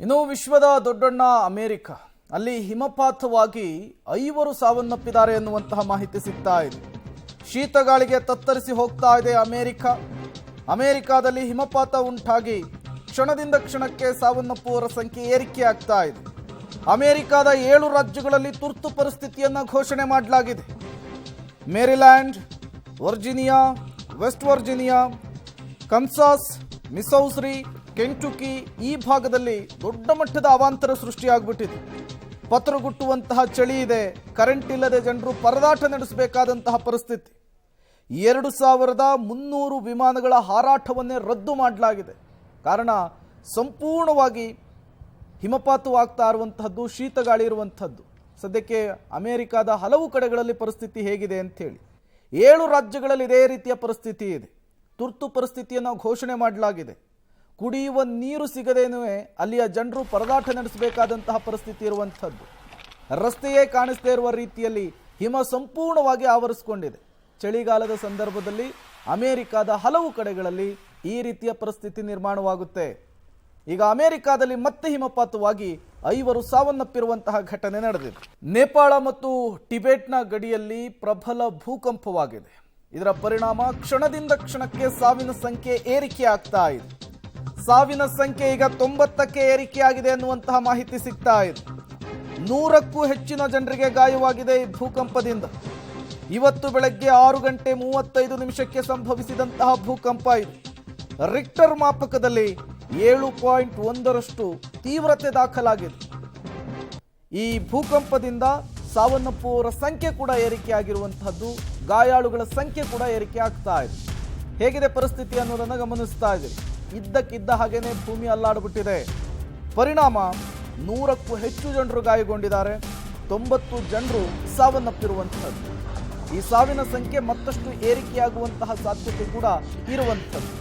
ಇನ್ನು ವಿಶ್ವದ ದೊಡ್ಡಣ್ಣ ಅಮೆರಿಕ ಅಲ್ಲಿ ಹಿಮಪಾತವಾಗಿ 5 ಸಾವನ್ನಪ್ಪಿದ್ದಾರೆ ಎನ್ನುವಂತಹ ಮಾಹಿತಿ ಸಿಗ್ತಾ ಇದೆ. ಶೀತಗಾಳಿಗೆ ತತ್ತರಿಸಿ ಹೋಗ್ತಾ ಇದೆ ಅಮೆರಿಕಾದಲ್ಲಿ ಹಿಮಪಾತ ಉಂಟಾಗಿ ಕ್ಷಣದಿಂದ ಕ್ಷಣಕ್ಕೆ ಸಾವನ್ನಪ್ಪುವವರ ಸಂಖ್ಯೆ ಏರಿಕೆ ಆಗ್ತಾ ಇದೆ. ಅಮೆರಿಕದ 7 ರಾಜ್ಯಗಳಲ್ಲಿ ತುರ್ತು ಪರಿಸ್ಥಿತಿಯನ್ನು ಘೋಷಣೆ ಮಾಡಲಾಗಿದೆ. Maryland, Virginia, West Virginia, Kansas, Missouri, Kentucky ಈ ಭಾಗದಲ್ಲಿ ದೊಡ್ಡ ಮಟ್ಟದ ಅವಾಂತರ ಸೃಷ್ಟಿಯಾಗ್ಬಿಟ್ಟಿದೆ. ಪತ್ರಗುಟ್ಟುವಂತಹ ಚಳಿ ಇದೆ. ಕರೆಂಟ್ ಇಲ್ಲದೆ ಜನರು ಪರದಾಟ ನಡೆಸಬೇಕಾದಂತಹ ಪರಿಸ್ಥಿತಿ. 2300 ವಿಮಾನಗಳ ಹಾರಾಟವನ್ನೇ ರದ್ದು ಮಾಡಲಾಗಿದೆ. ಕಾರಣ ಸಂಪೂರ್ಣವಾಗಿ ಹಿಮಪಾತವಾಗ್ತಾ ಇರುವಂತಹದ್ದು, ಶೀತಗಾಳಿ ಇರುವಂಥದ್ದು. ಸದ್ಯಕ್ಕೆ ಅಮೆರಿಕದ ಹಲವು ಕಡೆಗಳಲ್ಲಿ ಪರಿಸ್ಥಿತಿ ಹೇಗಿದೆ ಅಂಥೇಳಿ 7 ರಾಜ್ಯಗಳಲ್ಲಿ ಇದೇ ರೀತಿಯ ಪರಿಸ್ಥಿತಿ ಇದೆ. ತುರ್ತು ಪರಿಸ್ಥಿತಿಯನ್ನು ಘೋಷಣೆ ಮಾಡಲಾಗಿದೆ. ಕುಡಿಯುವ ನೀರು ಸಿಗದೇನೂ ಅಲ್ಲಿಯ ಜನರು ಪರದಾಟ ನಡೆಸಬೇಕಾದಂತಹ ಪರಿಸ್ಥಿತಿ ಇರುವಂಥದ್ದು. ರಸ್ತೆಯೇ ಕಾಣಿಸದೇ ಇರುವ ರೀತಿಯಲ್ಲಿ ಹಿಮ ಸಂಪೂರ್ಣವಾಗಿ ಆವರಿಸಿಕೊಂಡಿದೆ. ಚಳಿಗಾಲದ ಸಂದರ್ಭದಲ್ಲಿ ಅಮೆರಿಕದ ಹಲವು ಕಡೆಗಳಲ್ಲಿ ಈ ರೀತಿಯ ಪರಿಸ್ಥಿತಿ ನಿರ್ಮಾಣವಾಗುತ್ತೆ. ಈಗ ಅಮೆರಿಕದಲ್ಲಿ ಮತ್ತೆ ಹಿಮಪಾತವಾಗಿ 5 ಸಾವನ್ನಪ್ಪಿರುವಂತಹ ಘಟನೆ ನಡೆದಿದೆ. ನೇಪಾಳ ಮತ್ತು ಟಿಬೆಟ್ನ ಗಡಿಯಲ್ಲಿ ಪ್ರಬಲ ಭೂಕಂಪವಾಗಿದೆ. ಇದರ ಪರಿಣಾಮ ಕ್ಷಣದಿಂದ ಕ್ಷಣಕ್ಕೆ ಸಾವಿನ ಸಂಖ್ಯೆ ಏರಿಕೆ ಆಗ್ತಾ ಇದೆ. ಸಾವಿನ ಸಂಖ್ಯೆ ಈಗ 90ಕ್ಕೆ ಏರಿಕೆಯಾಗಿದೆ ಎನ್ನುವಂತಹ ಮಾಹಿತಿ ಸಿಗ್ತಾ ಇದೆ. 100ಕ್ಕೂ ಹೆಚ್ಚಿನ ಜನರಿಗೆ ಗಾಯವಾಗಿದೆ ಈ ಭೂಕಂಪದಿಂದ. ಇವತ್ತು ಬೆಳಗ್ಗೆ 6:35 ಸಂಭವಿಸಿದಂತಹ ಭೂಕಂಪ ಇದು. ರಿಕ್ಟರ್ ಮಾಪಕದಲ್ಲಿ 7.1ರಷ್ಟು ತೀವ್ರತೆ ದಾಖಲಾಗಿದೆ. ಈ ಭೂಕಂಪದಿಂದ ಸಾವನ್ನಪ್ಪುವವರ ಸಂಖ್ಯೆ ಕೂಡ ಏರಿಕೆಯಾಗಿರುವಂತಹದ್ದು, ಗಾಯಾಳುಗಳ ಸಂಖ್ಯೆ ಕೂಡ ಏರಿಕೆ ಆಗ್ತಾ ಇದೆ. ಹೇಗಿದೆ ಪರಿಸ್ಥಿತಿ ಅನ್ನೋದನ್ನು ಗಮನಿಸ್ತಾ ಇದ್ದೀವಿ. ಇದ್ದಕ್ಕಿದ್ದ ಹಾಗೇನೆ ಭೂಮಿ ಅಲ್ಲಾಡ್ಬಿಟ್ಟಿದೆ. ಪರಿಣಾಮ 100ಕ್ಕೂ ಹೆಚ್ಚು ಜನರು ಗಾಯಗೊಂಡಿದ್ದಾರೆ. 90 ಜನರು ಸಾವನ್ನಪ್ಪಿರುವಂತಹದ್ದು. ಈ ಸಾವಿನ ಸಂಖ್ಯೆ ಮತ್ತಷ್ಟು ಏರಿಕೆಯಾಗುವಂತಹ ಸಾಧ್ಯತೆ ಕೂಡ ಇರುವಂಥದ್ದು.